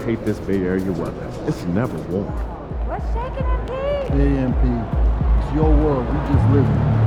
hate this Bay Area weather. It's never warm. What's shaking MP? AMP, it's your world. We just live in it.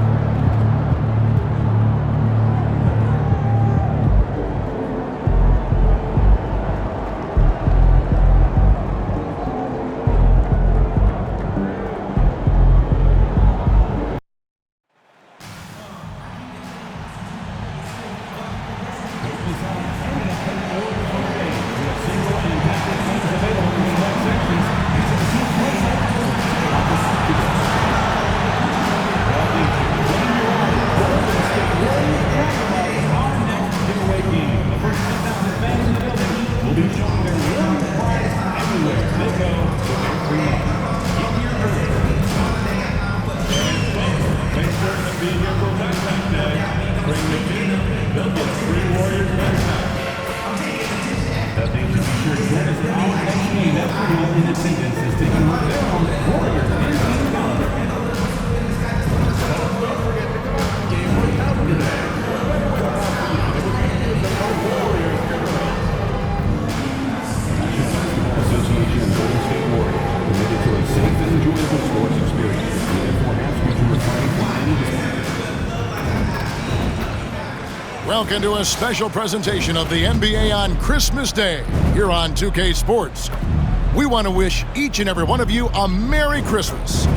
Welcome to a special presentation of the NBA on Christmas Day here on 2K Sports. We want to wish each and every one of you a Merry Christmas.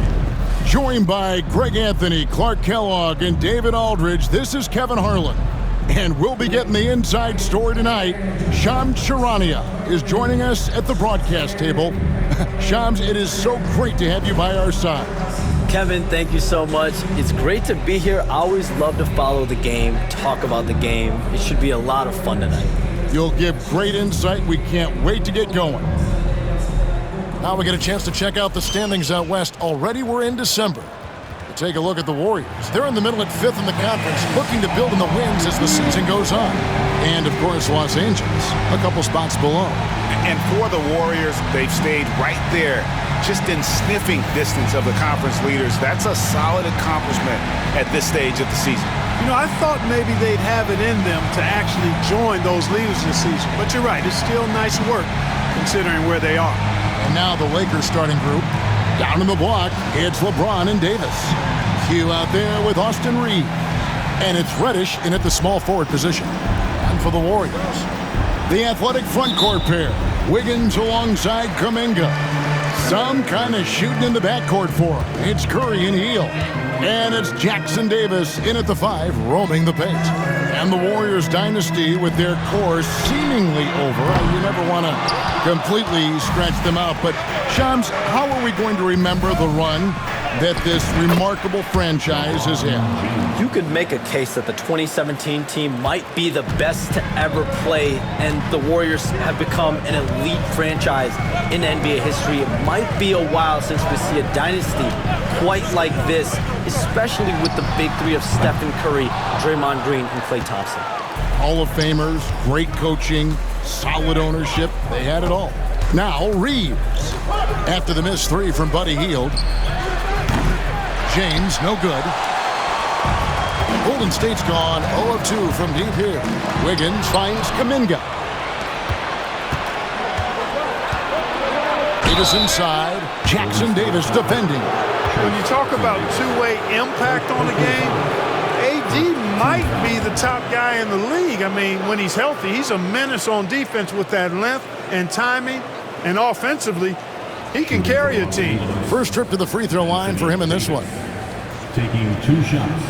Joined by Greg Anthony, Clark Kellogg, and David Aldridge, this is Kevin Harlan. And we'll be getting the inside story tonight. Shams Charania is joining us at the broadcast table. Shams, it is so great to have you by our side. Kevin, thank you so much. It's great to be here. I always love to follow the game, talk about the game. It should be a lot of fun tonight. You'll give great insight. We can't wait to get going. Now we get a chance to check out the standings out west. Already we're in December. Take a look at the Warriors. They're in the middle at 5th in the conference, looking to build in the wins as the season goes on. And, of course, Los Angeles, a couple spots below. And for the Warriors, they've stayed right there, just in sniffing distance of the conference leaders. That's a solid accomplishment at this stage of the season. You know, I thought maybe they'd have it in them to actually join those leaders this season. But you're right, it's still nice work considering where they are. And now the Lakers starting group. Down in the block, it's LeBron and Davis. Q out there with Austin Reeves. And it's Reddish in at the small forward position. And for the Warriors, the athletic front court pair. Wiggins alongside Kuminga. Some kind of shooting in the backcourt for him. It's Curry and Hield. And it's Jackson Davis in at the 5, roaming the paint. And the Warriors dynasty with their core seemingly over. You never want to completely stretch them out. But, Shams, how are we going to remember the run that this remarkable franchise has had? You could make a case that the 2017 team might be the best to ever play, and the Warriors have become an elite franchise in NBA history. It might be a while since we see a dynasty quite like this, especially with the big three of Stephen Curry, Draymond Green, and Klay Thompson. Hall of Famers, great coaching, solid ownership. They had it all. Now, Reeves. After the missed 3 from Buddy Hield. James, no good. Golden State's gone 0 of 2 from deep here. Wiggins finds Kuminga. Davis inside. Jackson Davis defending. When you talk about two-way impact on the game, AD might be the top guy in the league. I mean, when he's healthy, he's a menace on defense with that length and timing. And offensively, he can carry a team. First trip to the free throw line for him in this one. Taking 2 shots.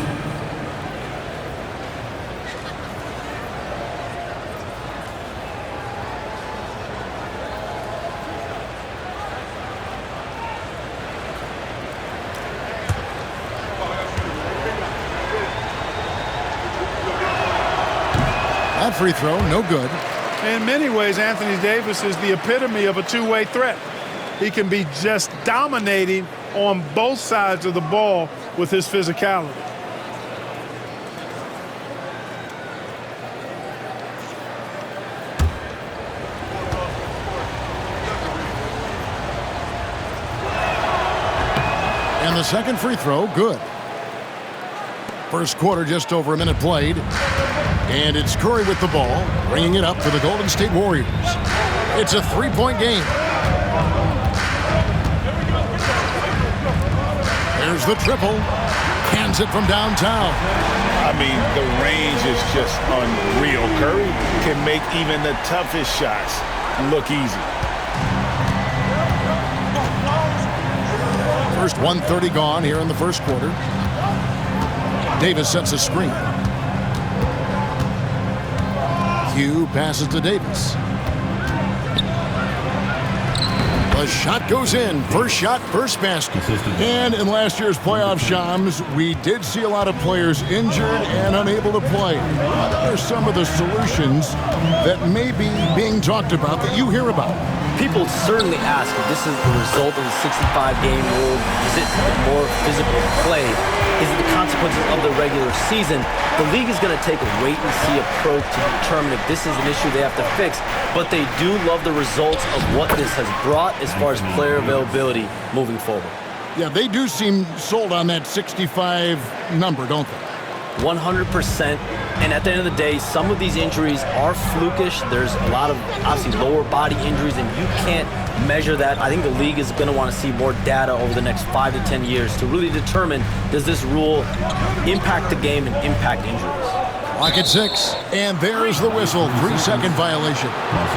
That free throw, no good. In many ways, Anthony Davis is the epitome of a two-way threat. He can be just dominating on both sides of the ball with his physicality. And the second free throw, good. First quarter, just over a minute played. And it's Curry with the ball, bringing it up for the Golden State Warriors. It's a three-point game. There's the triple. Cans it from downtown. I mean, the range is just unreal. Curry can make even the toughest shots look easy. First 1:30 gone here in the first quarter. Davis sets a screen. Hugh passes to Davis. The shot goes in. First shot, first basket. And in last year's playoff, Shams, we did see a lot of players injured and unable to play. What are some of the solutions that may be being talked about that you hear about? People certainly ask if this is the result of the 65-game rule. Is it more physical play? Is it the consequences of the regular season? The league is going to take a wait-and-see approach to determine if this is an issue they have to fix. But they do love the results of what this has brought as far as player availability moving forward. Yeah, they do seem sold on that 65 number, don't they? 100%. And at the end of the day, some of these injuries are flukish. There's a lot of, obviously, lower body injuries, and you can't measure that. I think the league is going to want to see more data over the next 5 to 10 years to really determine, does this rule impact the game and impact injuries? Clock at 6, and there's the whistle. 3-second violation.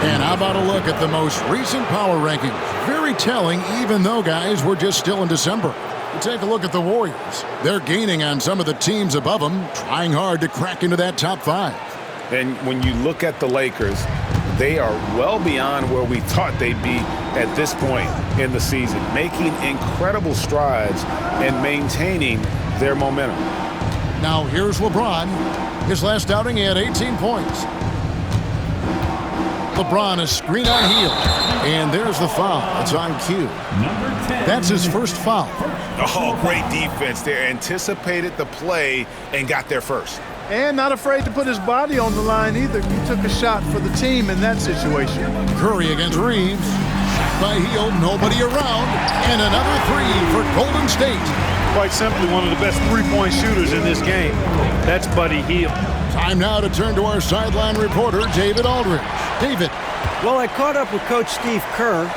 And how about a look at the most recent power rankings? Very telling, even though, guys, we're just still in December. Take a look at the Warriors. They're gaining on some of the teams above them, trying hard to crack into that top 5. And when you look at the Lakers, they are well beyond where we thought they'd be at this point in the season, making incredible strides and maintaining their momentum. Now here's LeBron. His last outing, he had 18 points. LeBron, a screen on Hield. And there's the foul. It's on cue. That's his first foul. Oh, great defense there. Anticipated the play and got there first. And not afraid to put his body on the line either. He took a shot for the team in that situation. Curry against Reeves. Shot by Hield, nobody around. And another three for Golden State. Quite simply, one of the best three-point shooters in this game. That's Buddy Hield. Time now to turn to our sideline reporter, David Aldridge. David. Well, I caught up with Coach Steve Kerr.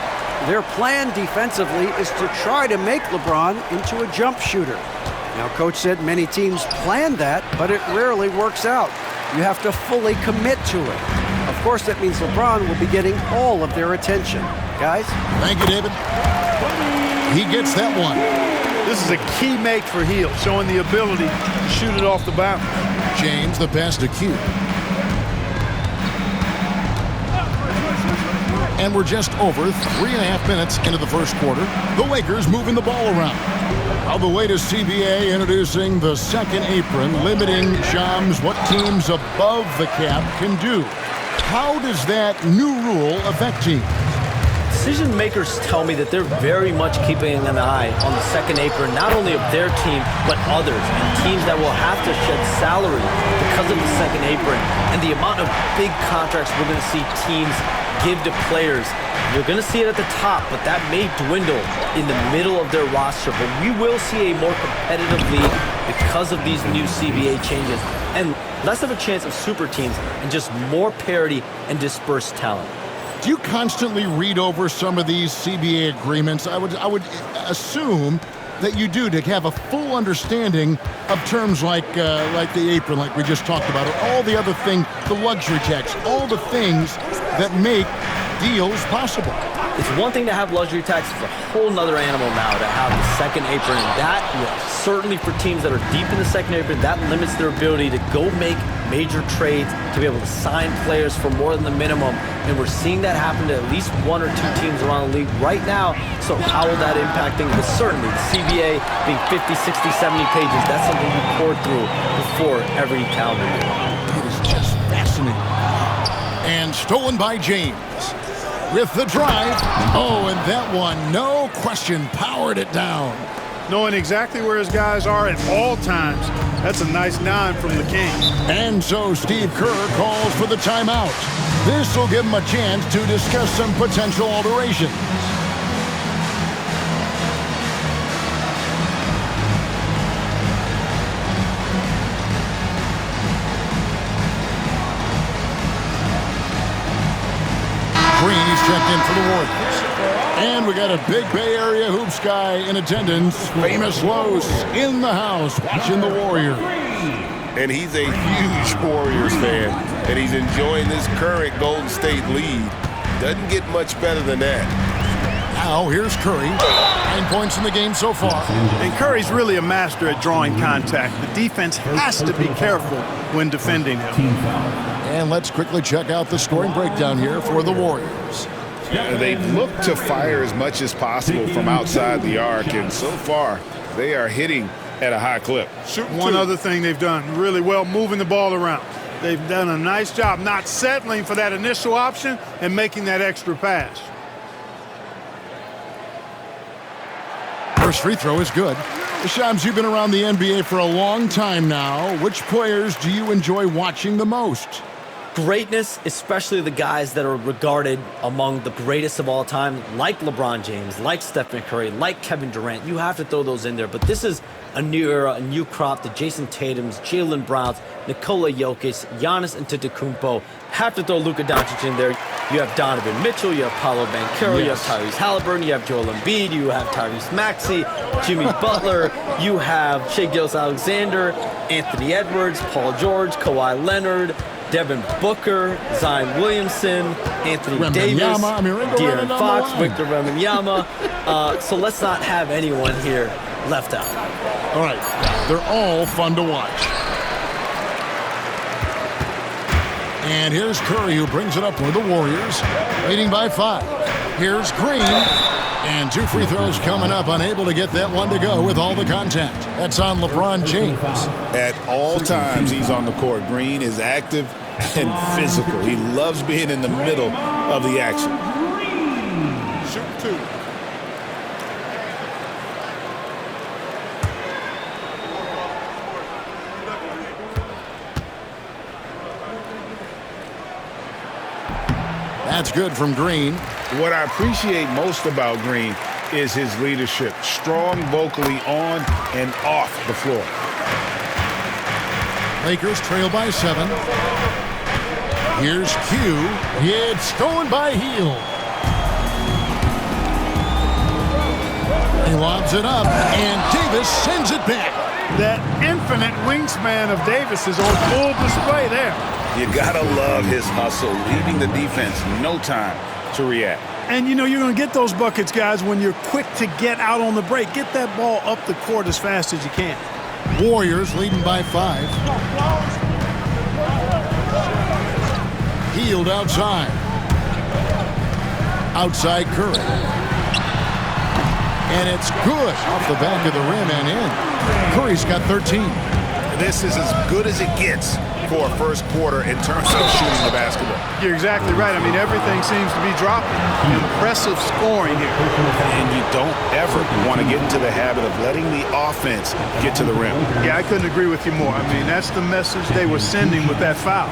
Their plan defensively is to try to make LeBron into a jump shooter. Now, Coach said many teams plan that, but it rarely works out. You have to fully commit to it. Of course, that means LeBron will be getting all of their attention. Guys? Thank you, David. He gets that one. This is a key make for Hield, showing the ability to shoot it off the boundary. James, the pass to Q. And we're just over 3.5 minutes into the first quarter. The Lakers moving the ball around. Now the latest CBA introducing the second apron, limiting Shams what teams above the cap can do. How does that new rule affect teams? Decision makers tell me that they're very much keeping an eye on the second apron, not only of their team, but others, and teams that will have to shed salary because of the second apron, and the amount of big contracts we're going to see teams give to players. You're going to see it at the top, but that may dwindle in the middle of their roster. But we will see a more competitive league because of these new CBA changes, and less of a chance of super teams, and just more parity and dispersed talent. Do you constantly read over some of these CBA agreements? I would assume that you do, to have a full understanding of terms like the apron, like we just talked about, or all the other things, the luxury tax, all the things that make deals possible. It's one thing to have luxury tax. It's a whole nother animal now to have the second apron. And that, certainly for teams that are deep in the second apron, that limits their ability to go make major trades, to be able to sign players for more than the minimum. And we're seeing that happen to at least one or two teams around the league right now. So how will that impact things? But certainly the CBA being 50, 60, 70 pages, that's something you pour through before every calendar year. It is just fascinating. And stolen by James. With the drive. Oh, and that one, no question, powered it down. Knowing exactly where his guys are at all times. That's a nice dime from the King. And so Steve Kerr calls for the timeout. This will give him a chance to discuss some potential alterations. checked in for the Warriors. And we got a big Bay Area hoops guy in attendance. Famous Los in the house watching the Warriors. And he's a huge Warriors fan, and he's enjoying this current Golden State lead. Doesn't get much better than that. Now here's Curry. 9 points in the game so far. And Curry's really a master at drawing contact. The defense has to be careful when defending him. Team foul. And let's quickly check out the scoring breakdown here for the Warriors. They've looked to fire as much as possible from outside the arc, and so far they are hitting at a high clip. One other thing they've done really well, moving the ball around. They've done a nice job not settling for that initial option and making that extra pass. First free throw is good. Shams, you've been around the NBA for a long time now. Which players do you enjoy watching the most? Greatness, especially the guys that are regarded among the greatest of all time, like LeBron James, like Stephen Curry, like Kevin Durant. You have to throw those in there. But this is a new era, a new crop. The Jason Tatums, Jaylen Browns, Nikola Jokic, Giannis Antetokounmpo. Have to throw Luka Doncic in there. You have Donovan Mitchell, you have Paolo Banchero, you have Tyrese Halliburton, you have Joel Embiid, you have Tyrese Maxey, Jimmy Butler, you have Shai Gilgeous-Alexander, Anthony Edwards, Paul George, Kawhi Leonard, Devin Booker, Zion Williamson, Anthony Davis, De'Aaron Fox, Victor Wembanyama. So let's not have anyone here left out. All right, they're all fun to watch. And here's Curry, who brings it up for the Warriors, leading by 5. Here's Green, and 2 free throws coming up, unable to get that one to go with all the contact. That's on LeBron James. At all times he's on the court. Green is active and physical. He loves being in the middle of the action. Shoot 2. That's good from Green. What I appreciate most about Green is his leadership. Strong vocally on and off the floor. Lakers trail by 7. Here's Q. It's stolen by Hield. He lobs it up, and Davis sends it back. That infinite wingspan of Davis is on full display there. You gotta love his hustle, leaving the defense no time to react. And you know you're going to get those buckets, guys, when you're quick to get out on the break. Get that ball up the court as fast as you can. Warriors leading by 5. Hield outside. Outside Curry. And it's good off the back of the rim and in. Curry's got 13. This is as good as it gets for a first quarter in terms of shooting the basketball. You're exactly right. I mean, everything seems to be dropping. Impressive scoring here. And you don't ever want to get into the habit of letting the offense get to the rim. Yeah, I couldn't agree with you more. I mean, that's the message they were sending with that foul.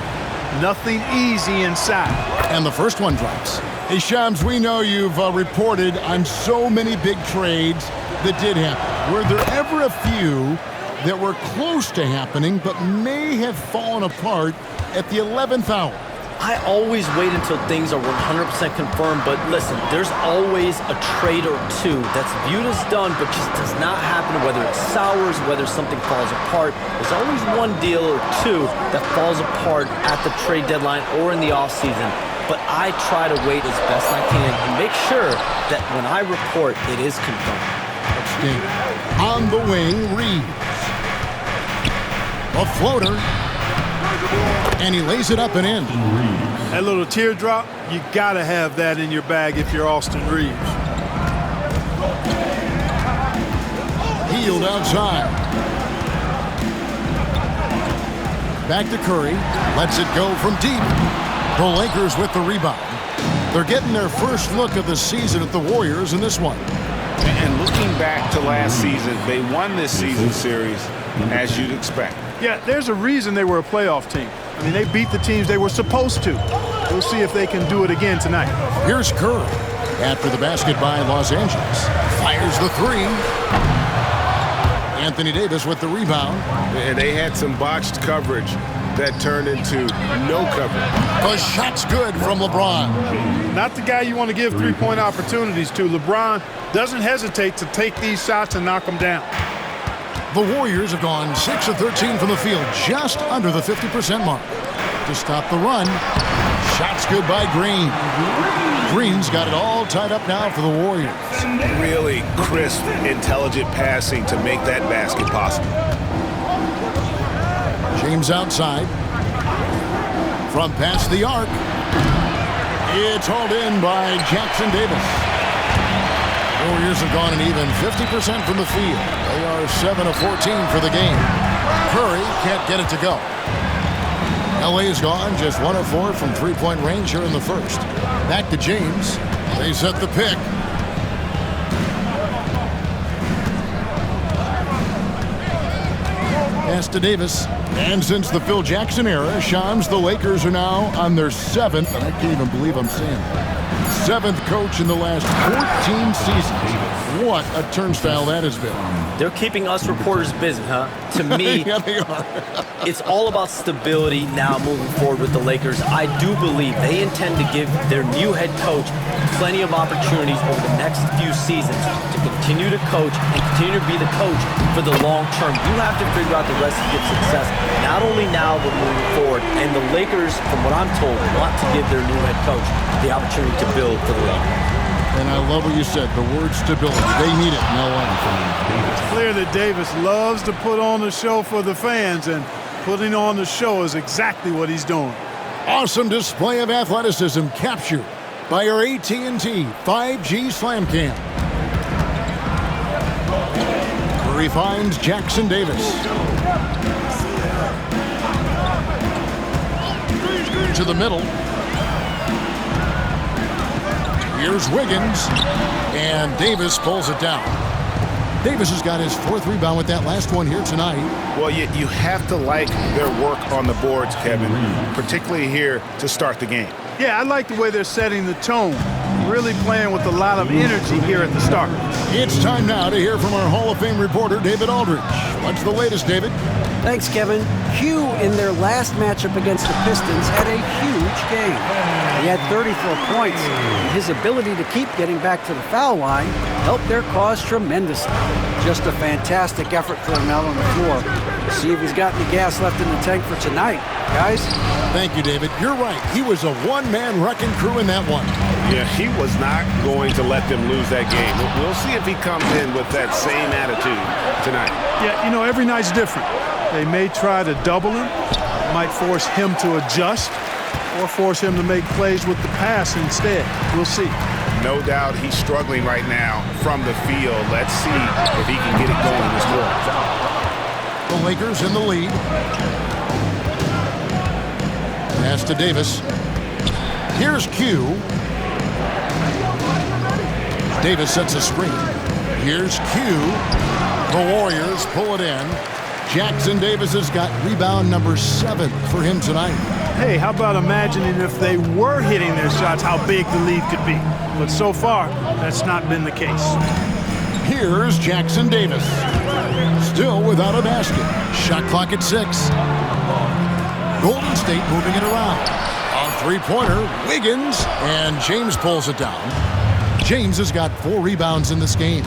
Nothing easy inside. And the first one drops. Hey, Shams, we know you've reported on so many big trades that did happen. Were there ever a few that were close to happening but may have fallen apart at the 11th hour? I always wait until things are 100% confirmed, but listen, there's always a trade or two that's viewed as done but just does not happen, whether it sours, whether something falls apart. There's always one deal or two that falls apart at the trade deadline or in the offseason. But I try to wait as best I can and make sure that when I report, it is confirmed. On the wing, Reeves. A floater. And he lays it up and in. That little teardrop, you got to have that in your bag if you're Austin Reeves. Hield outside. Back to Curry. Lets it go from deep. The Lakers with the rebound. They're getting their first look of the season at the Warriors in this one. And looking back to last season, they won this season series as you'd expect. Yeah, there's a reason they were a playoff team. I mean, they beat the teams they were supposed to. We'll see if they can do it again tonight. Here's Curry after the basket by Los Angeles. Fires the 3. Anthony Davis with the rebound. And they had some botched coverage that turned into no cover. The shot's good from LeBron. Not the guy you want to give three-point opportunities to. LeBron doesn't hesitate to take these shots and knock them down. The Warriors have gone 6 of 13 from the field, just under the 50% mark. To stop the run, shot's good by Green. Green's got it all tied up now for the Warriors. Really crisp, intelligent passing to make that basket possible. James outside. From past the arc. It's hauled in by Jackson Davis. Warriors have gone an even 50% from the field. They are 7 of 14 for the game. Curry can't get it to go. LA's gone just 1 of 4 from three-point range here in the first. Back to James. They set the pick. Pass to Davis. And since the Phil Jackson era, Shams, the Lakers are now on their 7th, and I can't even believe I'm saying it, 7th coach in the last 14 seasons. What a turnstile that has been. They're keeping us reporters busy, huh? To me, Yeah, they are. it's all about stability now moving forward with the Lakers. I do believe they intend to give their new head coach plenty of opportunities over the next few seasons to continue to coach and continue to be the coach for the long term. You have to figure out the recipe of success, not only now but moving forward. And the Lakers, from what I'm told, want to give their new head coach the opportunity to build for the long term. And I love what you said, the word stability. They need it in LA. It's clear that Davis loves to put on the show for the fans, and putting on the show is exactly what he's doing. Awesome display of athleticism captured by our AT&T 5G Slam Cam. Curry finds Jackson Davis. To the middle. Here's Wiggins, and Davis pulls it down. Davis has got his 4th rebound with that last one here tonight. Well, you have to like their work on the boards, Kevin, particularly here to start the game. Yeah, I like the way they're setting the tone. Really playing with a lot of energy here at the start. It's time now to hear from our Hall of Fame reporter, David Aldridge. What's the latest, David? Thanks, Kevin. Hugh, in their last matchup against the Pistons, had a huge game. He had 34 points, and his ability to keep getting back to the foul line helped their cause tremendously. Just a fantastic effort for him out on the floor. See if he's got any gas left in the tank for tonight, guys. Thank you, David. You're right. He was a one-man wrecking crew in that one. Yeah, he was not going to let them lose that game. We'll see if he comes in with that same attitude tonight. Yeah, you know, every night's different. They may try to double him, might force him to adjust, or force him to make plays with the pass instead. We'll see. No doubt he's struggling right now from the field. Let's see if he can get it going this morning. The Lakers in the lead. Pass to Davis. Here's Q. Davis sets a screen. Here's Q. The Warriors pull it in. Jackson Davis has got rebound number 7 for him tonight. Hey, how about imagining if they were hitting their shots, how big the lead could be. But so far, that's not been the case. Here's Jackson Davis. Still without a basket. Shot clock at 6. Golden State moving it around. On three-pointer, Wiggins, and James pulls it down. James has got 4 rebounds in this game.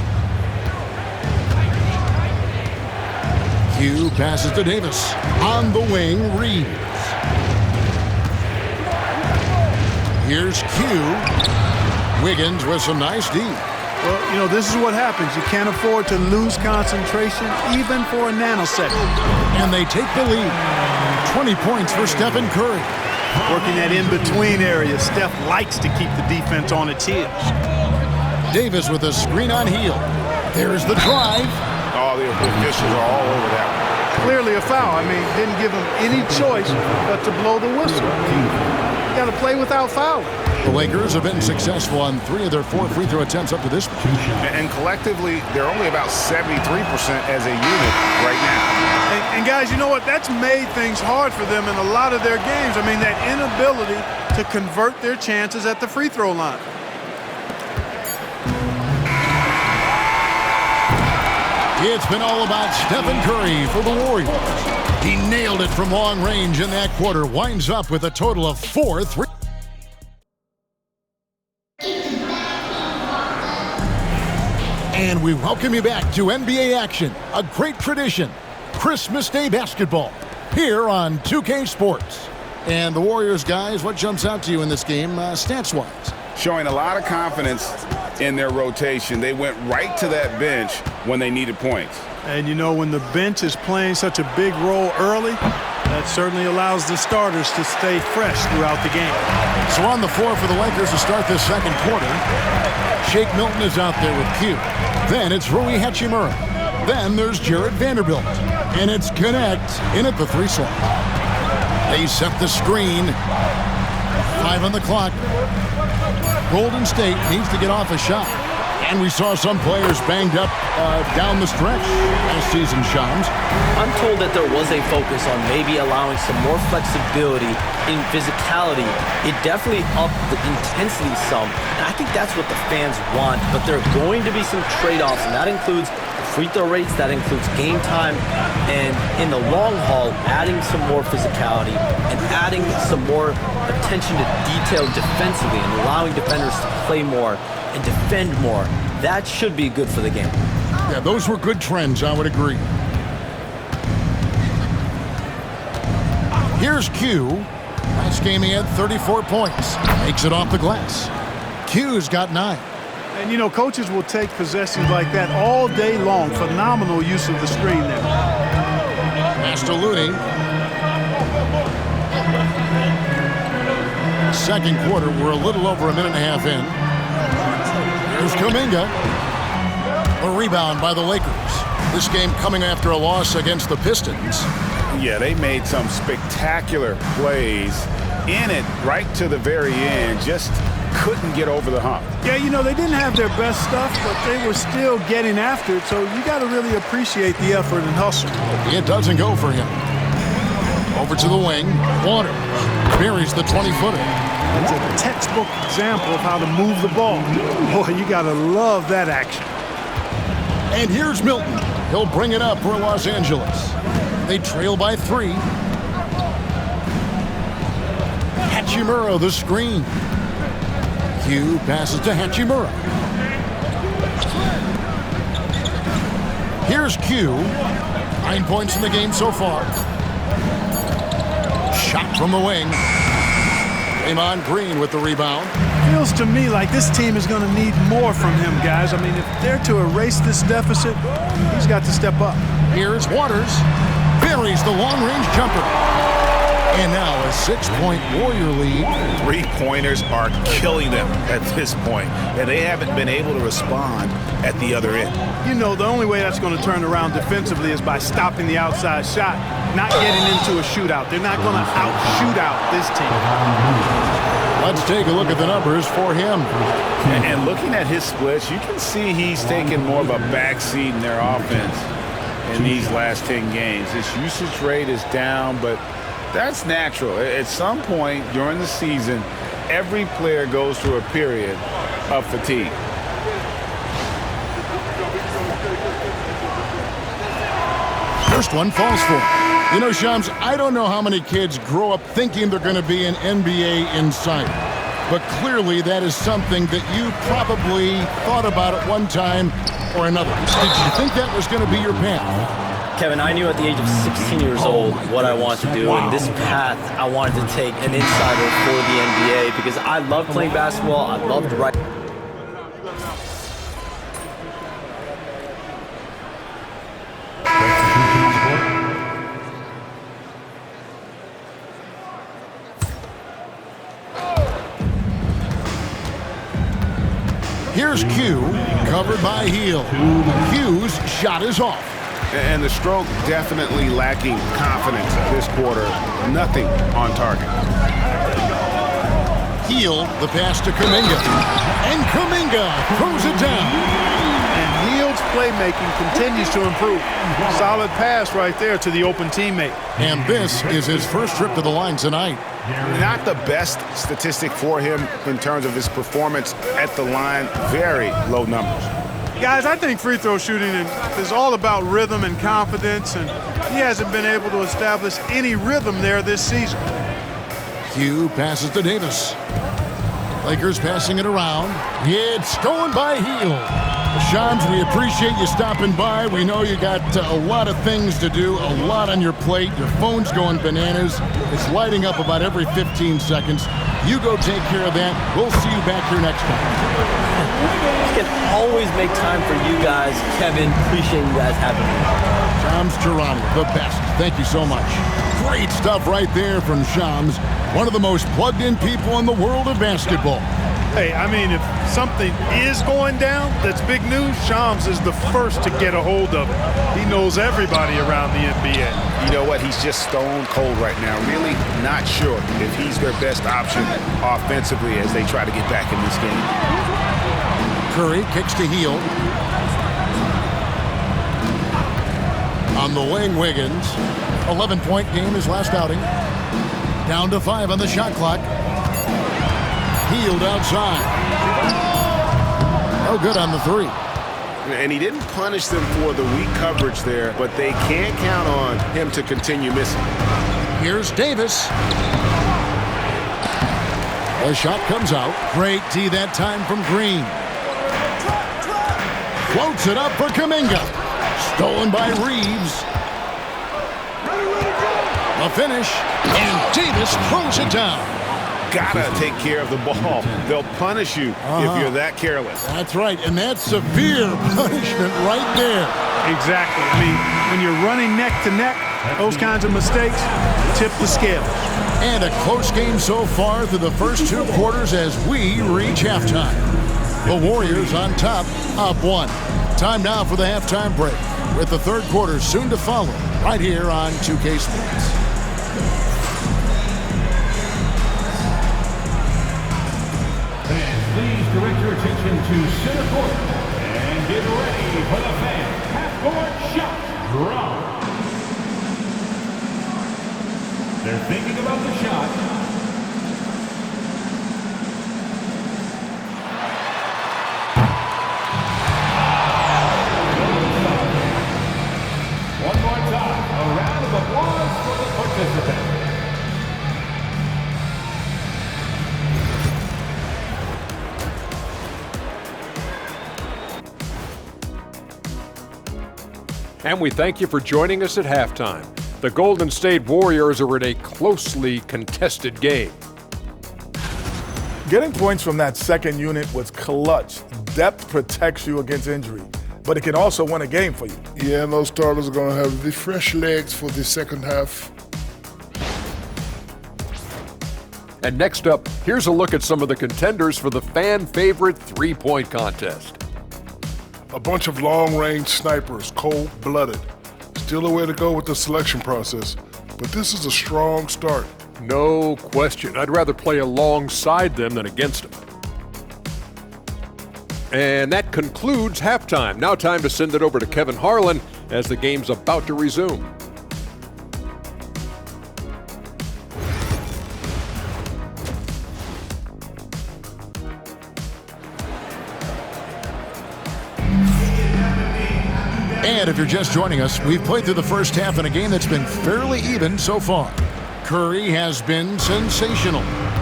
Q passes to Davis. On the wing, Reeves. Here's Q. Wiggins with some nice D. Well, you know, this is what happens. You can't afford to lose concentration, even for a nanosecond. And they take the lead. 20 points for Stephen Curry. Working that in-between area, Steph likes to keep the defense on its heels. Davis with a screen on heel. There's the drive. Oh, the officials are all over that one. Clearly a foul. I mean, didn't give him any choice but to blow the whistle. You got to play without fouling. The Lakers have been successful on 3 of their 4 free throw attempts up to this point. And collectively, they're only about 73% as a unit right now. And guys, you know what? That's made things hard for them in a lot of their games. I mean, that inability to convert their chances at the free throw line. It's been all about Stephen Curry for the Warriors. He nailed it from long range in that quarter. Winds up with a total of 4 3. And we welcome you back to NBA action, a great tradition, Christmas Day basketball, here on 2K Sports. And the Warriors, guys, what jumps out to you in this game, stats-wise? Showing a lot of confidence in their rotation. They went right to that bench when they needed points. And you know, when the bench is playing such a big role early, that certainly allows the starters to stay fresh throughout the game. So on the floor for the Lakers to start this second quarter, Shake Milton is out there with Q. Then it's Rui Hachimura. Then there's Jared Vanderbilt. And it's Connect in at the 3 slot. They set the screen. 5 on the clock. Golden State needs to get off a shot. And we saw some players banged up down the stretch last season, Shams. I'm told that there was a focus on maybe allowing some more flexibility in physicality. It definitely upped the intensity some, and I think that's what the fans want. But there are going to be some trade-offs, and that includes free throw rates, that includes game time, and in the long haul, adding some more physicality and adding some more attention to detail defensively and allowing defenders to play more and defend more. That should be good for the game. Yeah, those were good trends, I would agree. Here's Q. Last game he had 34 points. Makes it off the glass. Q's got 9. And, you know, coaches will take possessions like that all day long. Phenomenal use of the screen there. Pass to Looney. Second quarter, we're a little over a minute and a half in. Here's Kuminga. A rebound by the Lakers. This game coming after a loss against the Pistons. Yeah, they made some spectacular plays in it right to the very end. Just couldn't get over the hump. Yeah, you know, they didn't have their best stuff, but they were still getting after it, so you got to really appreciate the effort and hustle. It doesn't go for him. Over to the wing. Waters buries the 20-footer. That's a textbook example of how to move the ball. Boy, you got to love that action. And here's Milton. He'll bring it up for Los Angeles. They trail by 3. Hachimura, the screen. Q passes to Hachimura. Here's Q. 9 points in the game so far. Shot from the wing. Draymond Green with the rebound. Feels to me like this team is going to need more from him, guys. I mean, if they're to erase this deficit, he's got to step up. Here's Waters. Buries the long-range jumper. And now a 6-point Warrior lead. 3-pointers are killing them at this point, and they haven't been able to respond at the other end. You know, the only way that's going to turn around defensively is by stopping the outside shot, not getting into a shootout. They're not going to out-shoot out this team. Let's take a look at the numbers for him. And looking at his splits, you can see he's taken more of a backseat in their offense in these last 10 games. His usage rate is down, but that's natural. At some point during the season, every player goes through a period of fatigue. First one falls for him. You know, Shams, I don't know how many kids grow up thinking they're going to be an NBA insider. But clearly that is something that you probably thought about at one time or another. Did you think that was going to be your path? Kevin, I knew at the age of 16 years old what I wanted to do, and this path I wanted to take an insider for the NBA because I love playing basketball. I loved writing. Here's Q, covered by Heel. Q's shot is off. And the stroke definitely lacking confidence this quarter. Nothing on target. Heel, the pass to Kuminga. And Kuminga throws it down. And Hield's playmaking continues to improve. Solid pass right there to the open teammate. And this is his first trip to the line tonight. Not the best statistic for him in terms of his performance at the line. Very low numbers. Guys, I think free throw shooting is all about rhythm and confidence, and he hasn't been able to establish any rhythm there this season. Hugh passes to Davis. Lakers passing it around. It's stolen by Hield. Shams, we appreciate you stopping by. We know you got a lot of things to do, a lot on your plate. Your phone's going bananas. It's lighting up about every 15 seconds. You go take care of that. We'll see you back here next time. I can always make time for you guys. Kevin, appreciate you guys having me. Shams Charania, the best. Thank you so much. Great stuff right there from Shams, one of the most plugged-in people in the world of basketball. Hey, I mean, if something is going down that's big news, Shams is the first to get a hold of it. He knows everybody around the NBA. You know what? He's just stone cold right now. Really not sure if he's their best option offensively as they try to get back in this game. Curry kicks to Hield. On the wing, Wiggins. 11-point game his last outing. Down to 5 on the shot clock. Hield outside. No good on the 3. And he didn't punish them for the weak coverage there, but they can't count on him to continue missing. Here's Davis. The shot comes out. Great D that time from Green. Floats it up for Kuminga. Stolen by Reeves. A finish, and Davis throws it down. Gotta take care of the ball. They'll punish you if you're that careless. That's right, and that's severe punishment right there. Exactly. I mean, when you're running neck to neck, those kinds of mistakes tip the scales. And a close game so far through the first 2 quarters as we reach halftime. The Warriors on top, up 1. Time now for the halftime break, with the third quarter soon to follow, right here on 2K Sports. Please direct your attention to center court and get ready for the fan half-court shot drop. They're thinking about the shot. One more time, a round of applause for the participants. And we thank you for joining us at halftime. The Golden State Warriors are in a closely contested game. Getting points from that second unit was clutch. Depth protects you against injury, but it can also win a game for you. Yeah, and those starters are going to have the fresh legs for the second half. And next up, here's a look at some of the contenders for the fan-favorite three-point contest. A bunch of long-range snipers, cold-blooded. Still a way to go with the selection process, but this is a strong start. No question. I'd rather play alongside them than against them. And that concludes halftime. Now time to send it over to Kevin Harlan as the game's about to resume. And if you're just joining us, we've played through the first half in a game that's been fairly even so far. Curry has been sensational.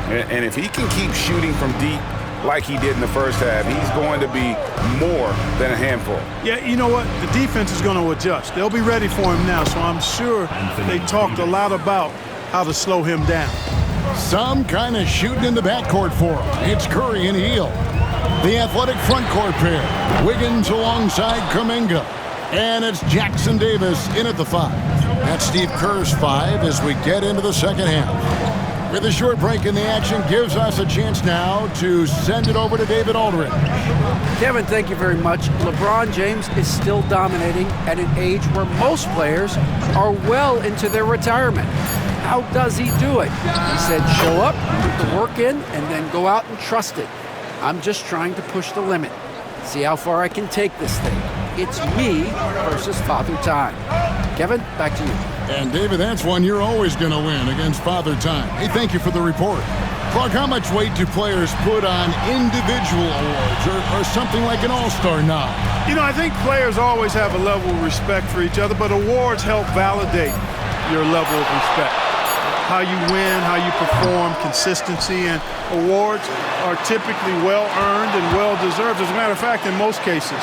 And if he can keep shooting from deep like he did in the first half, he's going to be more than a handful. Yeah, you know what? The defense is going to adjust. They'll be ready for him now, so I'm sure they talked a lot about how to slow him down. Some kind of shooting in the backcourt for him. It's Curry and Hield. The athletic front court pair. Wiggins alongside Kuminga. And it's Jackson Davis in at the 5. That's Steve Kerr's 5 as we get into the second half. With a short break in the action, gives us a chance now to send it over to David Aldridge. Kevin, thank you very much. LeBron James is still dominating at an age where most players are well into their retirement. How does he do it? He said show up, put the work in, and then go out and trust it. I'm just trying to push the limit. See how far I can take this thing. It's me versus Father Time. Kevin, back to you. And David, that's one you're always going to win against Father Time. Hey, thank you for the report. Clark, how much weight do players put on individual awards or something like an all-star nod? You know, I think players always have a level of respect for each other, but awards help validate your level of respect. How you win, how you perform, consistency, and awards are typically well-earned and well-deserved. As a matter of fact, in most cases,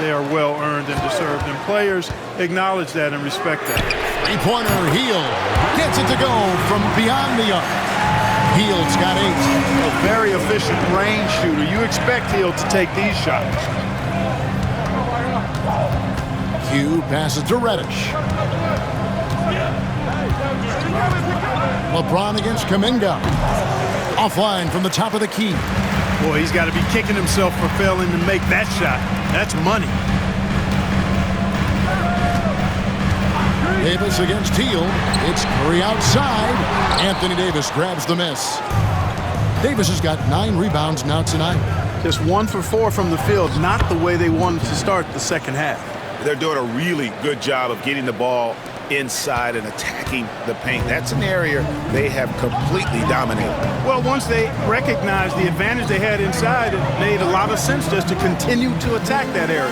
they are well-earned and deserved, and players acknowledge that and respect that. Three-pointer, Hield gets it to go from beyond the arc. Hield's got 8. A very efficient range shooter. You expect Hield to take these shots. Q passes to Reddish. LeBron against Kuminga. Offline from the top of the key. Boy, he's got to be kicking himself for failing to make that shot. That's money. Davis against Hield. It's Curry outside. Anthony Davis grabs the miss. Davis has got 9 rebounds now tonight. Just 1 for 4 from the field. Not the way they wanted to start the second half. They're doing a really good job of getting the ball inside and attacking the paint. That's an area they have completely dominated. Well, once they recognized the advantage they had inside, it made a lot of sense just to continue to attack that area.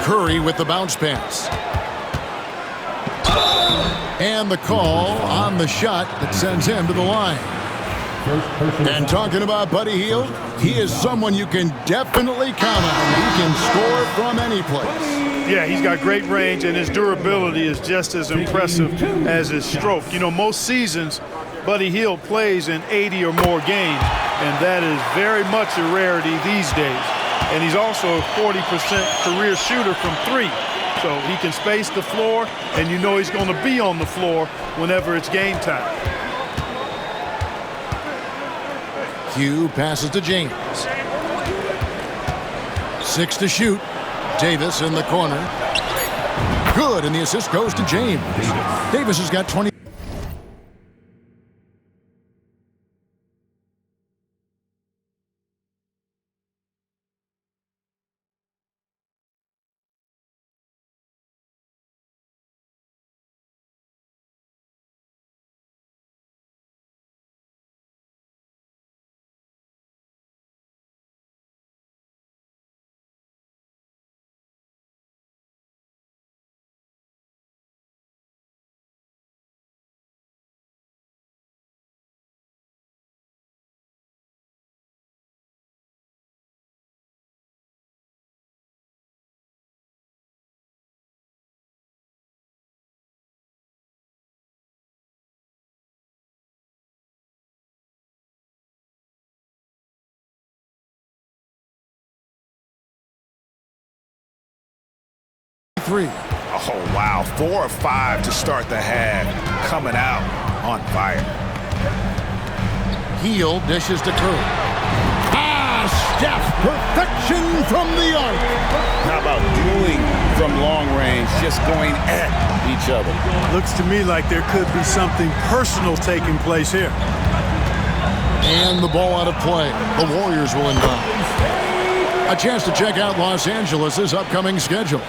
Curry with the bounce pass. And the call on the shot that sends him to the line. And talking about Buddy Hield, he is someone you can definitely count on. He can score from any place. Yeah, he's got great range, and his durability is just as impressive as his stroke. You know, most seasons, Buddy Hield plays in 80 or more games, and that is very much a rarity these days. And he's also a 40% career shooter from 3. So he can space the floor, and you know he's going to be on the floor whenever it's game time. Q passes to James. 6 to shoot. Davis in the corner. Good, and the assist goes to James. Davis has got 20. Oh, wow. 4 of 5 to start the half. Coming out on fire. Hield dishes to Curry. Steph, perfection from the arc. How about dueling from long range, just going at each other? Looks to me like there could be something personal taking place here. And the ball out of play. The Warriors will inbound. A chance to check out Los Angeles' upcoming schedule.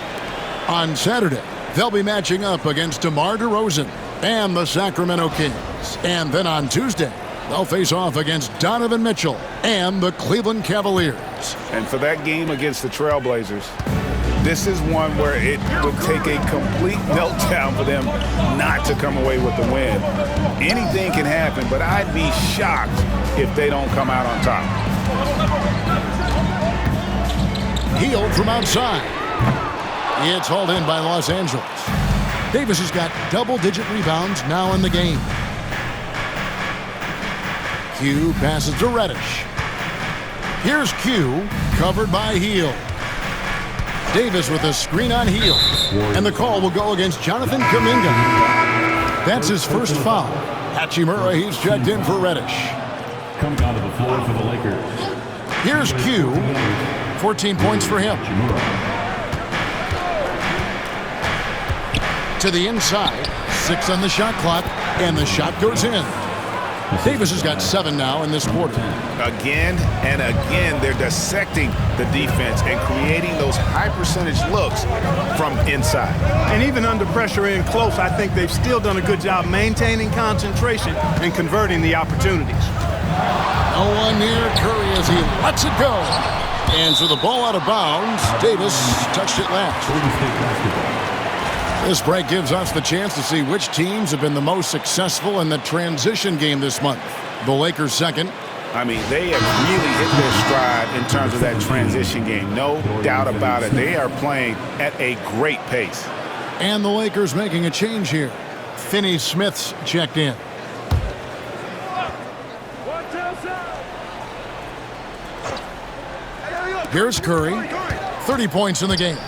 On Saturday, they'll be matching up against DeMar DeRozan and the Sacramento Kings. And then on Tuesday, they'll face off against Donovan Mitchell and the Cleveland Cavaliers. And for that game against the Trailblazers, this is one where it would take a complete meltdown for them not to come away with the win. Anything can happen, but I'd be shocked if they don't come out on top. Hield from outside. It's hauled in by Los Angeles. Davis has got double-digit rebounds now in the game. Q passes to Reddish. Here's Q, covered by Hield. Davis with a screen on Hield. And the call will go against Jonathan Kuminga. That's his first foul. Hachimura, he's checked in for Reddish. Comes onto the floor for the Lakers. Here's Q. 14 points for him. To the inside. 6 on the shot clock. And the shot goes in. Davis has got 7 now in this quarter. Again and again, they're dissecting the defense and creating those high-percentage looks from inside. And even under pressure in close, I think they've still done a good job maintaining concentration and converting the opportunities. No one near Curry as he lets it go. And so the ball out of bounds. Davis touched it last. This break gives us the chance to see which teams have been the most successful in the transition game this month. The Lakers second. I mean, they have really hit their stride in terms of that transition game. No doubt about it. They are playing at a great pace. And the Lakers making a change here. Finney Smith's checked in. Here's Curry. 30 points in the game.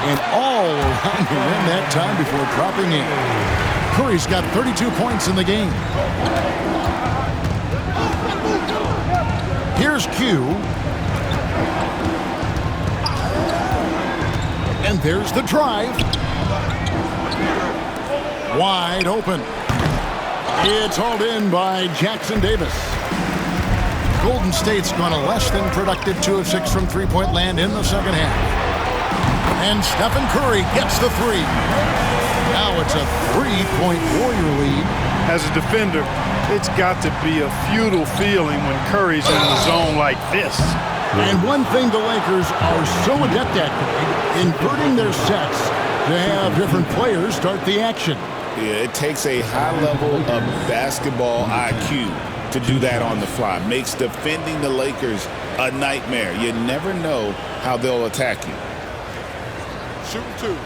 And all around the rim that time before dropping in. Curry's got 32 points in the game. Here's Q. And there's the drive. Wide open. It's hauled in by Jackson Davis. Golden State's gone a less than productive 2 of 6 from three-point land in the second half. And Stephen Curry gets the three. Now it's a 3-point Warrior lead. As a defender, it's got to be a futile feeling when Curry's in the zone like this. And one thing the Lakers are so adept at, inverting their sets to have different players start the action. Yeah, it takes a high level of basketball IQ to do that on the fly. Makes defending the Lakers a nightmare. You never know how they'll attack you. Shooting two.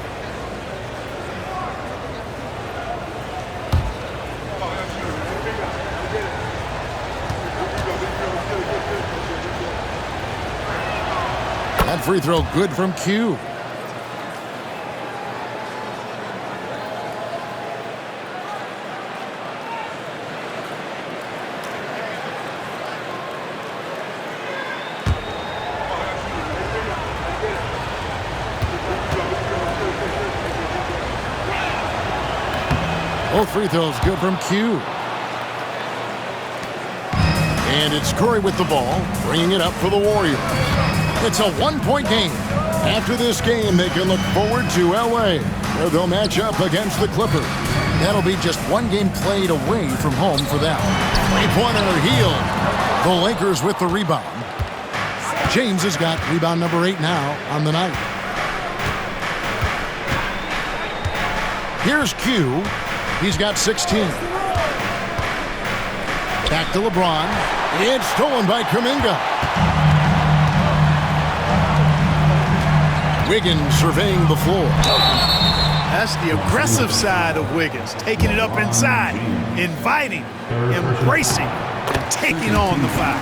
That free throw good from Q. Both free throws good from Q. And it's Curry with the ball, bringing it up for the Warriors. It's a one-point game. After this game, they can look forward to L.A., where they'll match up against the Clippers. That'll be just one game played away from home for them. Three-pointer healed. The Lakers with the rebound. James has got rebound number 8 now on the night. Here's Q. He's got 16. Back to LeBron. It's stolen by Kuminga. Wiggins surveying the floor. That's the aggressive side of Wiggins, taking it up inside, inviting, embracing, and taking on the foul.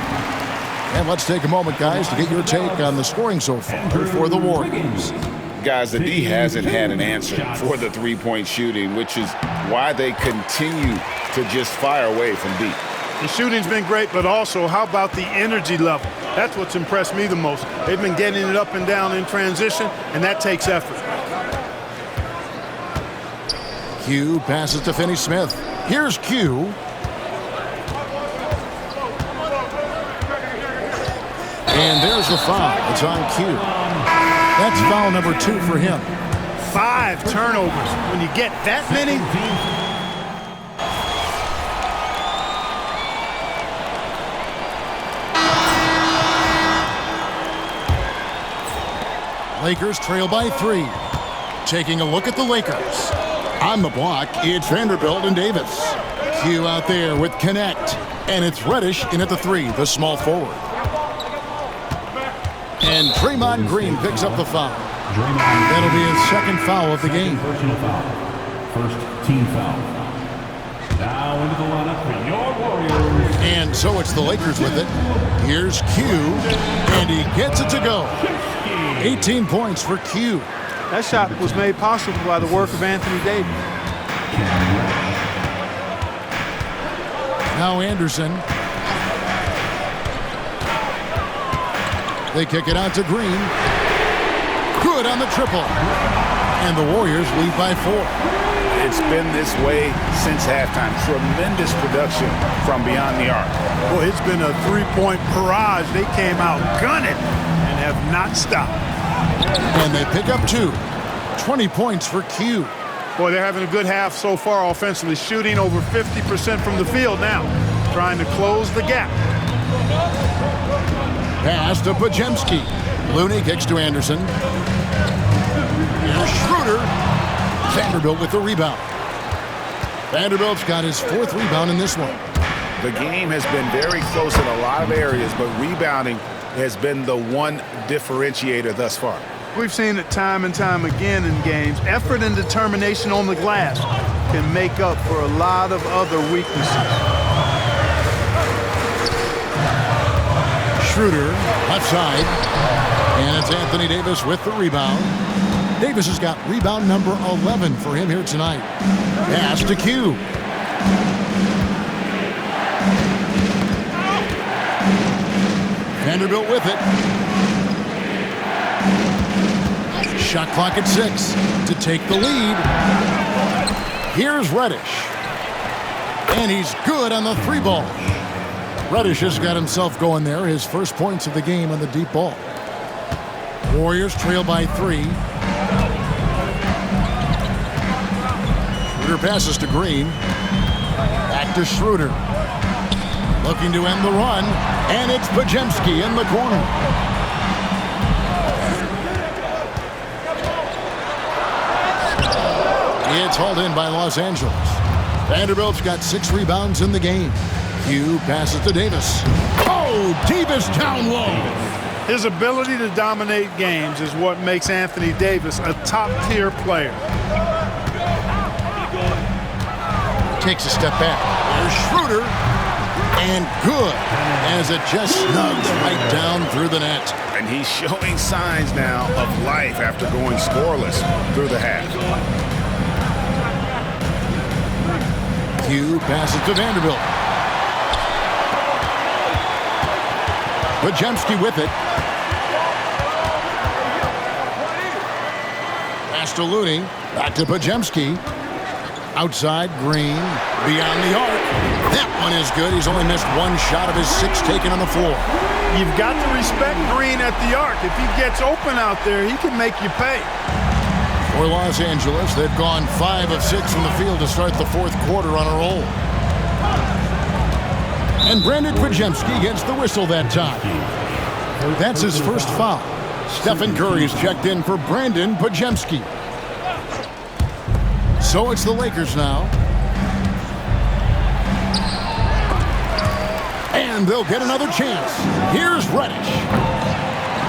And let's take a moment, guys, to get your take on the scoring so far for the Warriors. Guys, the D hasn't had an answer for the three-point shooting, which is why they continue to just fire away from deep. The shooting's been great, but also how about the energy level? That's what's impressed me the most. They've been getting it up and down in transition, and that takes effort. Q passes to Finney Smith. Here's Q. And there's the foul. It's on Q. That's foul number 2 for him. 5 turnovers. When you get that many, Lakers trail by 3. Taking a look at the Lakers. On the block, it's Vanderbilt and Davis. Q out there with Connect. And it's Reddish in at the 3, the small forward. And Draymond Green picks up the foul. That'll be his second foul of the game. Personal foul. First team foul. Now into the lineup for your Warriors. And so it's the Lakers with it. Here's Q, and he gets it to go. 18 points for Q. that shot was made possible by the work of Anthony Davis. Now Anderson. They kick it out to Green. Good on the triple. And the Warriors lead by 4. It's been this way since halftime. Tremendous production from beyond the arc. Boy, it's been a three-point barrage. They came out gunning and have not stopped. And they pick up 2. 20 points for Q. Boy, they're having a good half so far offensively, shooting over 50% from the field now, trying to close the gap. Pass to Podziemski. Looney kicks to Anderson. Here's Schroeder. Vanderbilt with the rebound. Vanderbilt's got his 4th rebound in this one. The game has been very close in a lot of areas, but rebounding has been the one differentiator thus far. We've seen it time and time again in games. Effort and determination on the glass can make up for a lot of other weaknesses. Schroeder, left side. And it's Anthony Davis with the rebound. Davis has got rebound number 11 for him here tonight. Pass to Q. Vanderbilt with it. Shot clock at 6 to take the lead. Here's Reddish. And he's good on the 3 ball. Reddish has got himself going there. His first points of the game on the deep ball. Warriors trail by 3. Schroeder passes to Green. Back to Schroeder. Looking to end the run. And it's Podziemski in the corner. It's hauled in by Los Angeles. Vanderbilt's got 6 rebounds in the game. Hugh passes to Davis. Oh, Davis down low. His ability to dominate games is what makes Anthony Davis a top-tier player. Takes a step back. There's Schroeder. And good, as it just snugs right down through the net. And he's showing signs now of life after going scoreless through the half. Hugh passes to Vanderbilt. Podziemski with it. Pass to Looney. Back to Podziemski. Outside, Green. Beyond the arc. That one is good. He's only missed 1 shot of his 6 taken on the floor. You've got to respect Green at the arc. If he gets open out there, he can make you pay. For Los Angeles, they've gone 5 of 6 from the field to start the 4th quarter on a roll. And Brandon Podziemski gets the whistle that time. That's his first foul. Stephen Curry's checked in for Brandon Podziemski. So it's the Lakers now. And they'll get another chance. Here's Reddish.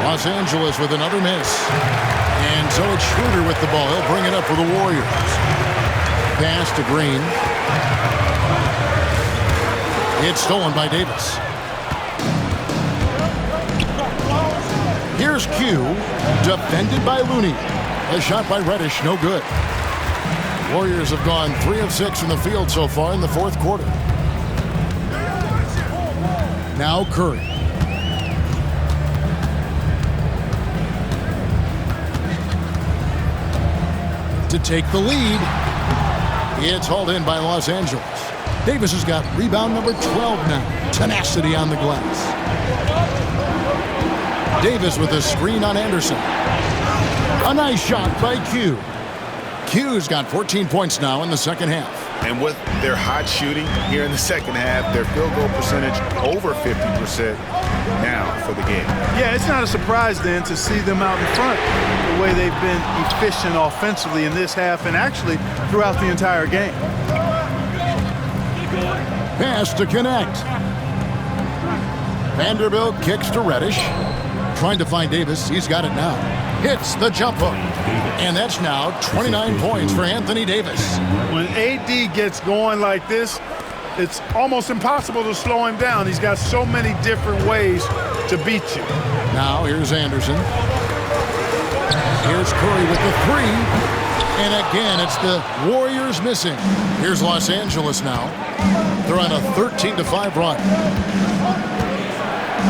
Los Angeles with another miss. And so it's Schroeder with the ball. He'll bring it up for the Warriors. Pass to Green. It's stolen by Davis. Here's Q. Defended by Looney. A shot by Reddish, no good. Warriors have gone 3 of 6 from the field so far in the 4th quarter. Now Curry. To take the lead. It's hauled in by Los Angeles. Davis has got rebound number 12 now. Tenacity on the glass. Davis with a screen on Anderson. A nice shot by Q. Q's got 14 points now in the second half. And with their hot shooting here in the second half, their field goal percentage over 50% now for the game. Yeah, it's not a surprise then to see them out in front the way they've been efficient offensively in this half and actually throughout the entire game. Pass to connect. Vanderbilt kicks to Reddish. Trying to find Davis. He's got it now. Hits the jump hook. And that's now 29 points for Anthony Davis. When AD gets going like this, it's almost impossible to slow him down. He's got so many different ways to beat you. Now here's Anderson. Here's Curry with the 3. And again, it's the Warriors missing. Here's Los Angeles now. They're on a 13-5 run.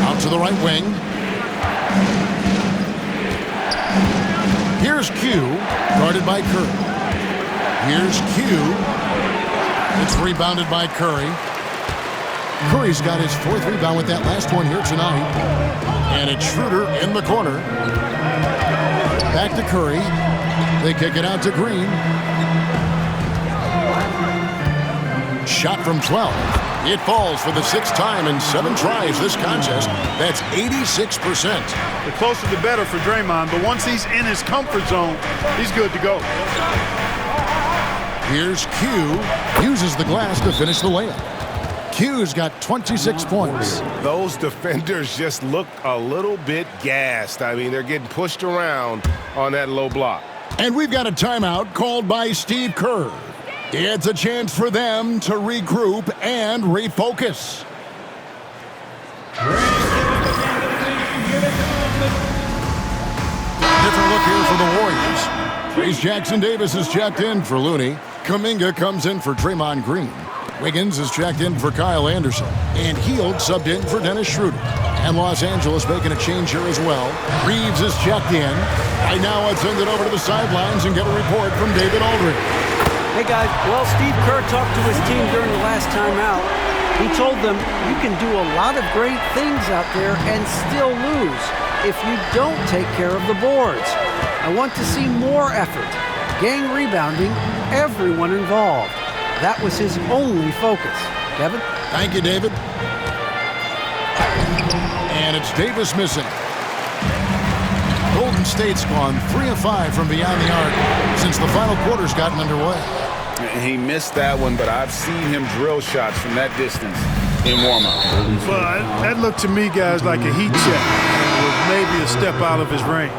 Out to the right wing. Here's Q, guarded by Curry. Here's Q. It's rebounded by Curry. Curry's got his 4th rebound with that last one here tonight. And it's Schroeder in the corner. Back to Curry. They kick it out to Green. Shot from 12. It falls for the 6th time in 7 tries this contest. That's 86%. The closer the better for Draymond, but once he's in his comfort zone, he's good to go. Here's Q. Uses the glass to finish the layup. Q's got 26 points. Those defenders just look a little bit gassed. I mean, they're getting pushed around on that low block. And we've got a timeout called by Steve Kerr. It's a chance for them to regroup and refocus. Different look here for the Warriors. Trace Jackson-Davis is checked in for Looney. Kuminga comes in for Draymond Green. Wiggins is checked in for Kyle Anderson. And Hield subbed in for Dennis Schroeder. And Los Angeles making a change here as well. Reeves is checked in. Right now, let's send it over to the sidelines and get a report from David Aldridge. Hey guys, well, Steve Kerr talked to his team during the last time out. He told them you can do a lot of great things out there and still lose if you don't take care of the boards. I want to see more effort, gang rebounding, everyone involved. That was his only focus. Kevin? Thank you, David. And it's Davis missing. Golden State's gone 3 of 5 from beyond the arc since the final quarter's gotten underway. He missed that one, but I've seen him drill shots from that distance in warm-up. Well, that looked to me, guys, like a heat check with maybe a step out of his range.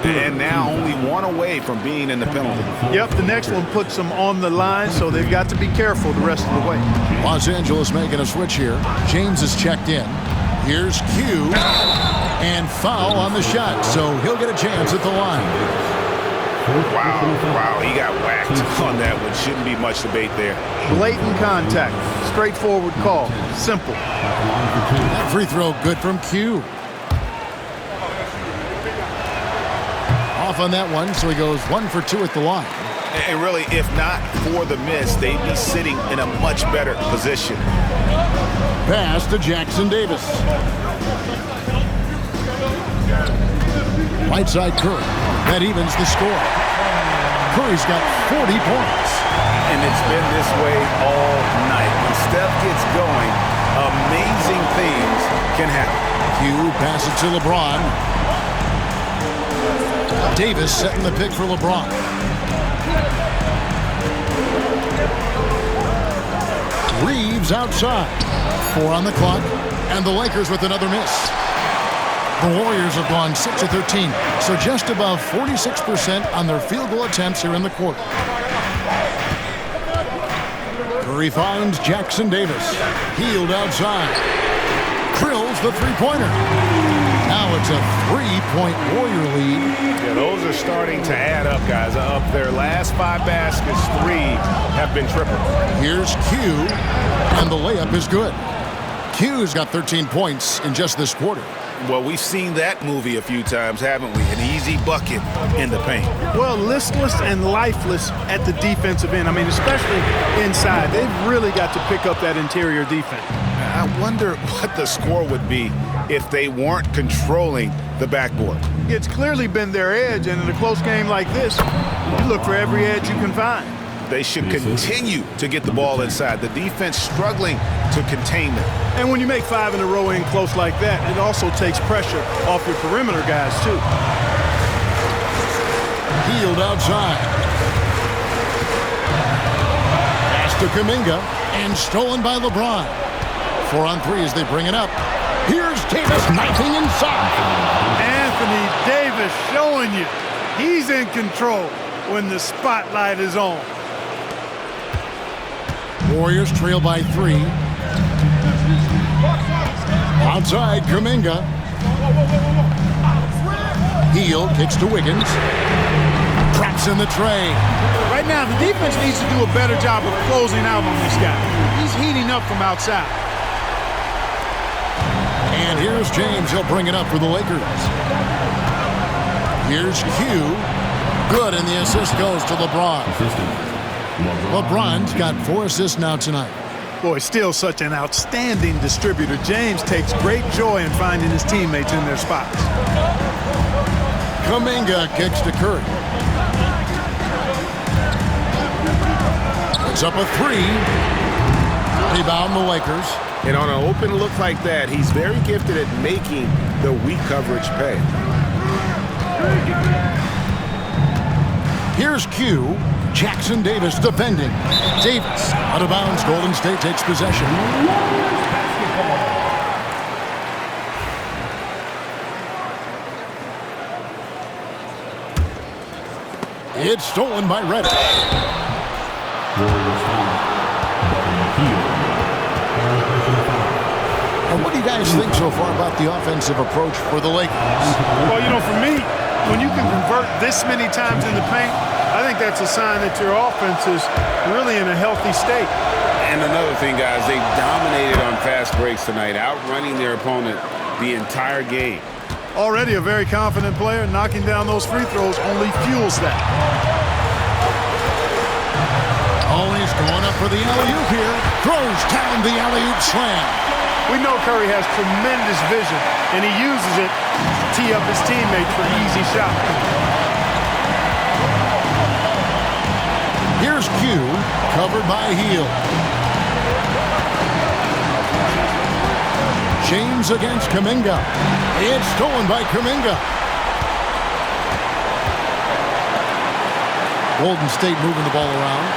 And now only 1 away from being in the penalty. Yep, the next one puts them on the line, so they've got to be careful the rest of the way. Los Angeles making a switch here. James is checked in. Here's Q. And foul on the shot, so he'll get a chance at the line. Wow, he got whacked on that one. Shouldn't be much debate there. Blatant contact. Straightforward call. Simple. That free throw good from Q. Off on that one, so he goes 1 for 2 at the line. And really, if not for the miss, they'd be sitting in a much better position. Pass to Jackson-Davis. Right side Curry. That evens the score. Curry's got 40 points. And it's been this way all night. When Steph gets going, amazing things can happen. Q passes to LeBron. Davis setting the pick for LeBron. Reeves outside. 4 on the clock. And the Lakers with another miss. The Warriors have gone 6 of 13, so just above 46% on their field goal attempts here in the quarter. Curry finds Jackson-Davis. Hield outside. Drills the three-pointer. Now it's a 3-point Warrior lead. Yeah, those are starting to add up, guys. Up their last 5 baskets, 3 have been triple. Here's Q, and the layup is good. Q's got 13 points in just this quarter. Well, we've seen that movie a few times, haven't we? An easy bucket in the paint. Well, listless and lifeless at the defensive end. I mean, especially inside. They've really got to pick up that interior defense. I wonder what the score would be if they weren't controlling the backboard. It's clearly been their edge, and in a close game like this, you look for every edge you can find. They should continue to get the ball inside. The defense struggling to contain them. And when you make 5 in a row in close like that, it also takes pressure off your perimeter guys, too. Hield outside. Pass to Kuminga, and stolen by LeBron. 4 on 3 as they bring it up. Here's Davis knifing inside. Anthony Davis showing you he's in control when the spotlight is on. Warriors trail by 3. Outside, Kuminga. Hield kicks to Wiggins. Traps in the tray. Right now, the defense needs to do a better job of closing out on this guy. He's heating up from outside. And here's James. He'll bring it up for the Lakers. Here's Q. Good, and the assist goes to LeBron. LeBron's got 4 assists now tonight. Boy, still such an outstanding distributor. James takes great joy in finding his teammates in their spots. Kuminga kicks to Curry. It's up a 3. Rebound the Lakers. And on an open look like that, he's very gifted at making the weak coverage pay. Here's Q. Jackson Davis defending. Davis out of bounds. Golden State takes possession. It's stolen by Reddish. And what do you guys think so far about the offensive approach for the Lakers? Well, you know, for me, when you can convert this many times in the paint, I think that's a sign that your offense is really in a healthy state. And another thing, guys, they dominated on fast breaks tonight, outrunning their opponent the entire game. Already a very confident player, knocking down those free throws only fuels that. Always going up for the alley-oop here. Throws down the alley-oop slam. We know Curry has tremendous vision, and he uses it to tee up his teammates for easy shots. Here's Q, covered by Hield. James against Kuminga. It's stolen by Kuminga. Golden State moving the ball around.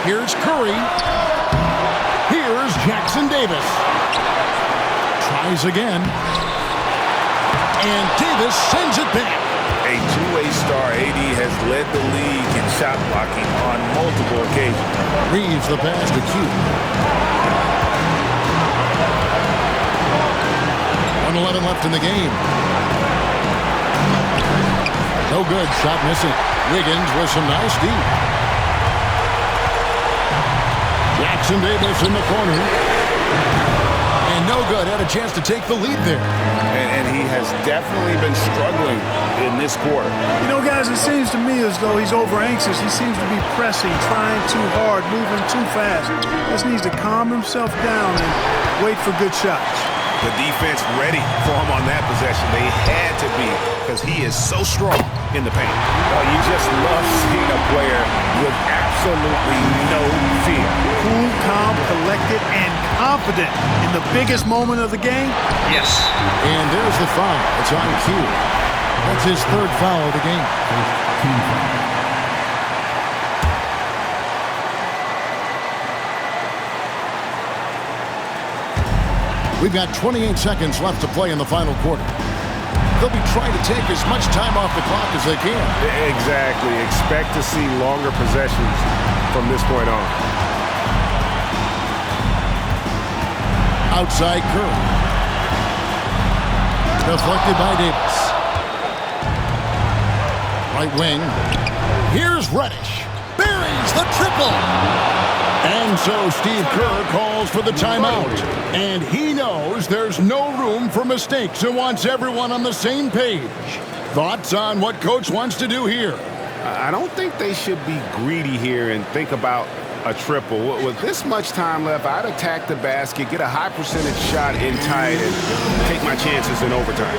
Here's Curry. Here's Jackson Davis. Tries again. And Davis sends it back. A two-way star, AD has led the league in shot blocking on multiple occasions. Reeves the pass to Q. 1:11 left in the game. No good. Shot missing. Wiggins with some nice D. Jackson Davis in the corner. And no good. Had a chance to take the lead there. And he has definitely been struggling in this quarter. You know, guys, it seems to me as though he's over-anxious. He seems to be pressing, trying too hard, moving too fast. Just needs to calm himself down and wait for good shots. The defense ready for him on that possession. They had to be, because he is so strong in the paint. Oh, you just love seeing a player with absolutely no fear. Cool, calm, collected, and confident in the biggest moment of the game. Yes. And there's the foul. It's on Q. That's his third foul of the game. We've got 28 seconds left to play in the final quarter. They'll be trying to take as much time off the clock as they can. Exactly. Expect to see longer possessions from this point on. Outside Curry. Deflected by Davis. Right wing. Here's Reddish. Buries the triple. And so Steve Kerr calls for the timeout. And he knows there's no room for mistakes and wants everyone on the same page. Thoughts on what Coach wants to do here? I don't think they should be greedy here and think about a triple. With this much time left, I'd attack the basket, get a high percentage shot in tight, and take my chances in overtime.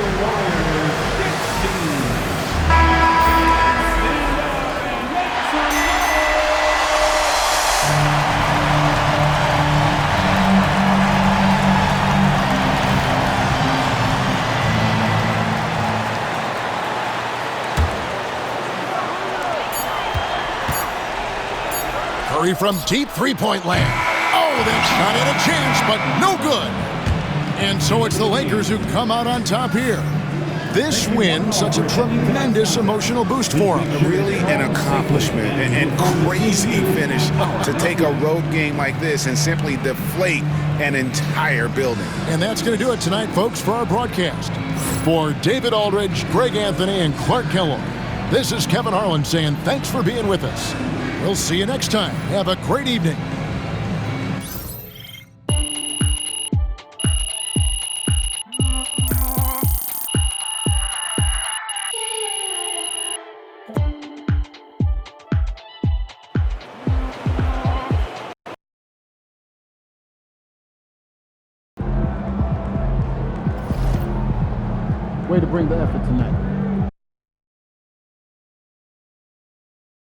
Curry from deep three-point land. Oh, that shot had a chance, but no good. And so it's the Lakers who come out on top here. This win, such a tremendous emotional boost for them. Really an accomplishment and crazy finish to take a road game like this and simply deflate an entire building. And that's going to do it tonight, folks, for our broadcast. For David Aldridge, Greg Anthony, and Clark Kellogg, this is Kevin Harlan saying thanks for being with us. We'll see you next time. Have a great evening. Way to bring the effort tonight.